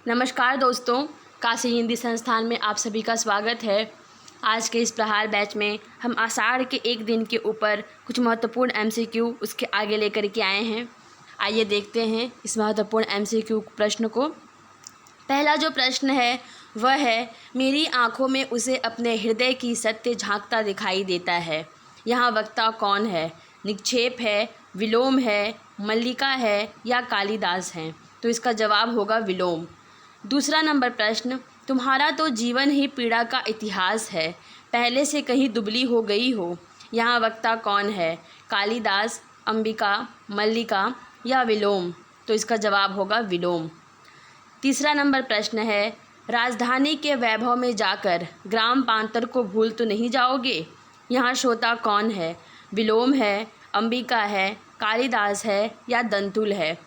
नमस्कार दोस्तों, काशी हिंदी संस्थान में आप सभी का स्वागत है। आज के इस प्रहार बैच में हम आषाढ़ के एक दिन के ऊपर कुछ महत्वपूर्ण एमसीक्यू उसके आगे लेकर के आए हैं। आइए देखते हैं इस महत्वपूर्ण एमसीक्यू प्रश्न को। पहला जो प्रश्न है वह है, मेरी आँखों में उसे अपने हृदय की सत्य झांकता दिखाई देता है। यहाँ वक्ता कौन है? निक्षेप है, विलोम है, मल्लिका है या कालिदास हैं? तो इसका जवाब होगा विलोम। दूसरा नंबर प्रश्न, तुम्हारा तो जीवन ही पीड़ा का इतिहास है, पहले से कहीं दुबली हो गई हो। यहाँ वक्ता कौन है? कालिदास, अंबिका, मल्लिका या विलोम? तो इसका जवाब होगा विलोम। तीसरा नंबर प्रश्न है, राजधानी के वैभव में जाकर ग्राम पांतर को भूल तो नहीं जाओगे। यहाँ श्रोता कौन है? विलोम है, अंबिका है, कालिदास है या दंतुल है?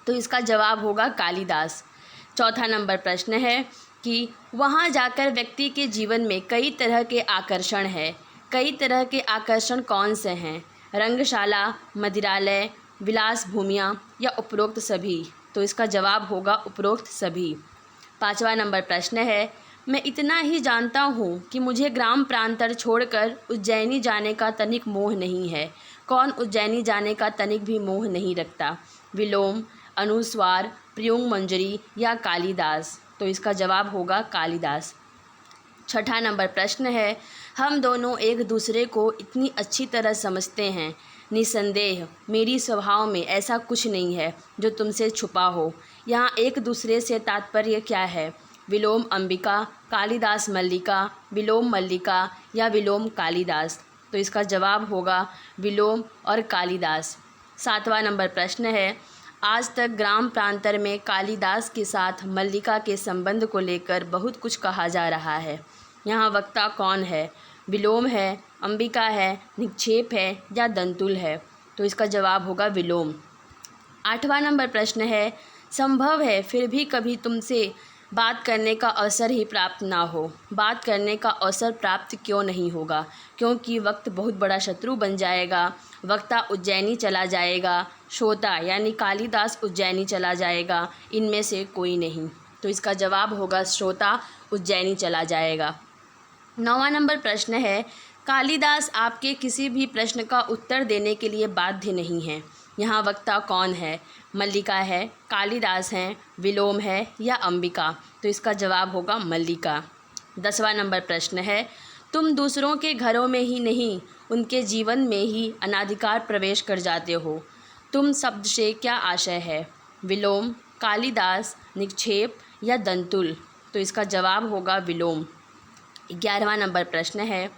तो इसका जवाब होगा कालिदास। चौथा नंबर प्रश्न है कि वहाँ जाकर व्यक्ति के जीवन में कई तरह के आकर्षण हैं। कई तरह के आकर्षण कौन से हैं? रंगशाला, मदिरालय, विलास भूमियाँ या उपरोक्त सभी? तो इसका जवाब होगा उपरोक्त सभी। पांचवा नंबर प्रश्न है, मैं इतना ही जानता हूँ कि मुझे ग्राम प्रांतर छोड़कर उज्जैनी जाने का तनिक मोह नहीं है। कौन उज्जैनी जाने का तनिक भी मोह नहीं रखता? विलोम, अनुस्वार, प्रियंग मंजरी या कालिदास? तो इसका जवाब होगा कालिदास। छठा नंबर प्रश्न है, हम दोनों एक दूसरे को इतनी अच्छी तरह समझते हैं, निसंदेह मेरी स्वभाव में ऐसा कुछ नहीं है जो तुमसे छुपा हो। यहाँ एक दूसरे से तात्पर्य क्या है? विलोम अंबिका, कालिदास मल्लिका, विलोम मल्लिका या विलोम कालिदास? तो इसका जवाब होगा विलोम और कालिदास। सातवां नंबर प्रश्न है, आज तक ग्राम प्रांतर में कालिदास के साथ मल्लिका के संबंध को लेकर बहुत कुछ कहा जा रहा है। यहाँ वक्ता कौन है? विलोम है, अंबिका है, निक्षेप है या दंतुल है? तो इसका जवाब होगा विलोम। आठवां नंबर प्रश्न है, संभव है फिर भी कभी तुमसे बात करने का अवसर ही प्राप्त ना हो। बात करने का अवसर प्राप्त क्यों नहीं होगा? क्योंकि वक्त बहुत बड़ा शत्रु बन जाएगा। वक्ता उज्जैनी चला जाएगा, श्रोता यानी कालिदास उज्जैनी चला जाएगा, इनमें से कोई नहीं। तो इसका जवाब होगा श्रोता उज्जैनी चला जाएगा। नौवां नंबर प्रश्न है, कालिदास आपके किसी भी प्रश्न का उत्तर देने के लिए बाध्य नहीं है। यहाँ वक्ता कौन है? मल्लिका है, कालिदास हैं, विलोम है या अंबिका? तो इसका जवाब होगा मल्लिका। 10वां नंबर प्रश्न है, तुम दूसरों के घरों में ही नहीं उनके जीवन में ही अनाधिकार प्रवेश कर जाते हो। तुम शब्द से क्या आशय है? विलोम, कालिदास, निक्षेप या दंतुल? तो इसका जवाब होगा विलोम। 11वां नंबर प्रश्न है,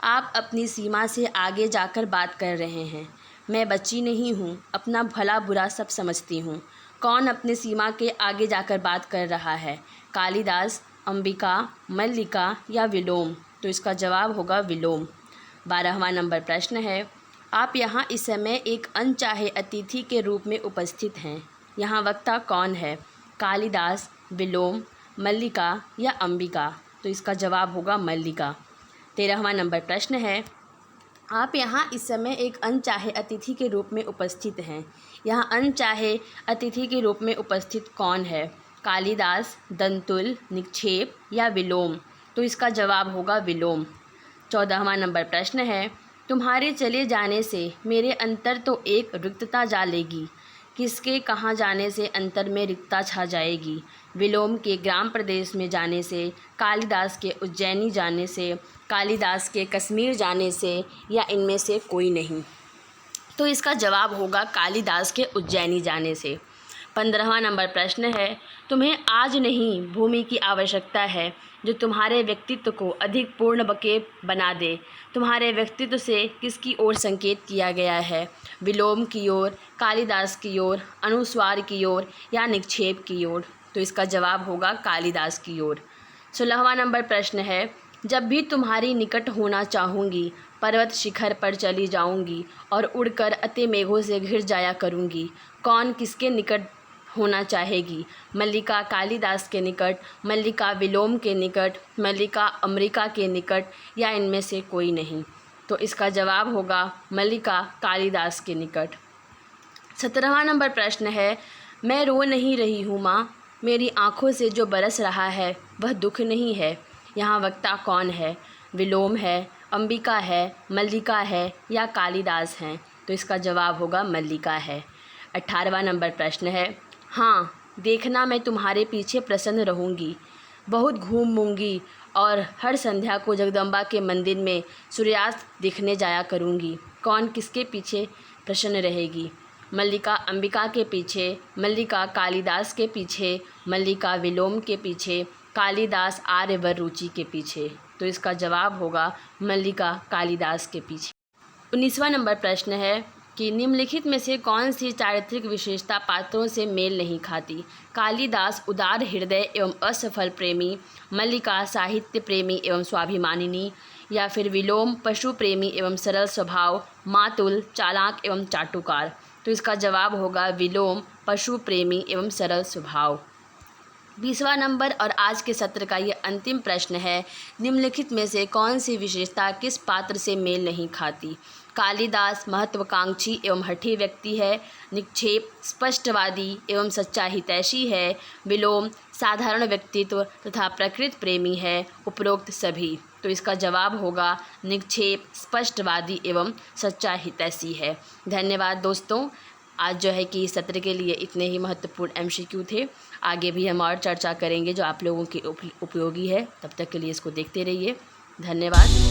आप अपनी सीमा से आगे जाकर बात कर रहे हैं। मैं बच्ची नहीं हूँ, अपना भला बुरा सब समझती हूँ। कौन अपनी सीमा के आगे जाकर बात कर रहा है? कालिदास, अंबिका, मल्लिका या विलोम? तो इसका जवाब होगा विलोम। 12वां नंबर प्रश्न है, आप यहाँ इस समय एक अनचाहे अतिथि के रूप में उपस्थित हैं। यहाँ वक्ता कौन है? कालिदास, विलोम, मल्लिका या अंबिका? तो इसका जवाब होगा मल्लिका। 13वां नंबर प्रश्न है, आप यहाँ इस समय एक अनचाहे अतिथि के रूप में उपस्थित हैं। यहाँ अनचाहे अतिथि के रूप में उपस्थित कौन है? कालिदास, दंतुल, निक्षेप या विलोम? तो इसका जवाब होगा विलोम। 14वां नंबर प्रश्न है, तुम्हारे चले जाने से मेरे अंतर तो एक रिक्तता जा लेगी। किसके कहाँ जाने से अंतर में रिक्तता छा जाएगी? विलोम के ग्राम प्रदेश में जाने से, कालिदास के उज्जैनी जाने से, कालिदास के कश्मीर जाने से या इनमें से कोई नहीं? तो इसका जवाब होगा कालिदास के उज्जैनी जाने से। 15वां नंबर प्रश्न है, तुम्हें आज नहीं भूमि की आवश्यकता है जो तुम्हारे व्यक्तित्व को अधिक पूर्ण बके बना दे। तुम्हारे व्यक्तित्व से किसकी ओर संकेत किया गया है? विलोम की ओर, कालिदास की ओर, अनुस्वार की ओर या निक्षेप की ओर? तो इसका जवाब होगा कालिदास की ओर। 16वां नंबर प्रश्न है, जब भी तुम्हारी निकट होना चाहूँगी पर्वत शिखर पर चली जाऊँगी और उड़कर अति मेघों से घिर जाया करूँगी। कौन किसके निकट होना चाहेगी? मल्लिका कालिदास के निकट, मल्लिका विलोम के निकट, मल्लिका अमेरिका के निकट या इनमें से कोई नहीं? तो इसका जवाब होगा मल्लिका कालिदास के निकट। 17वां नंबर प्रश्न है, मैं रो नहीं रही हूँ माँ, मेरी आँखों से जो बरस रहा है वह दुख नहीं है। यहाँ वक्ता कौन है? विलोम है, अंबिका है, मल्लिका है या कालिदास हैं? तो इसका जवाब होगा मल्लिका है। 18वां नंबर प्रश्न है, हाँ देखना मैं तुम्हारे पीछे प्रसन्न रहूँगी, बहुत घूमूंगी और हर संध्या को जगदम्बा के मंदिर में सूर्यास्त देखने जाया करूँगी। कौन किसके पीछे प्रसन्न रहेगी? मल्लिका अंबिका के पीछे, मल्लिका कालिदास के पीछे, मल्लिका विलोम के पीछे, कालिदास आर्यवर रुचि के पीछे। तो इसका जवाब होगा मल्लिका कालिदास के पीछे। 19वां नंबर प्रश्न है कि निम्नलिखित में से कौन सी चारित्रिक विशेषता पात्रों से मेल नहीं खाती? कालिदास उदार हृदय एवं असफल प्रेमी, मल्लिका साहित्य प्रेमी एवं स्वाभिमानिनी, या फिर विलोम पशु प्रेमी एवं सरल स्वभाव, मातुल चालाक एवं चाटुकार। तो इसका जवाब होगा विलोम पशु प्रेमी एवं सरल स्वभाव। 20वां नंबर और आज के सत्र का ये अंतिम प्रश्न है, निम्नलिखित में से कौन सी विशेषता किस पात्र से मेल नहीं खाती? कालिदास महत्वाकांक्षी एवं हठी व्यक्ति है, निक्षेप स्पष्टवादी एवं सच्चा हितैषी है, विलोम साधारण व्यक्तित्व तथा प्रकृति प्रेमी है, उपरोक्त सभी। तो इसका जवाब होगा निक्षेप स्पष्टवादी एवं सच्चा हितैषी है। धन्यवाद दोस्तों। आज जो है कि इस सत्र के लिए इतने ही महत्वपूर्ण MCQ थे। आगे भी हम और चर्चा करेंगे जो आप लोगों के उपयोगी है। तब तक के लिए इसको देखते रहिए। धन्यवाद।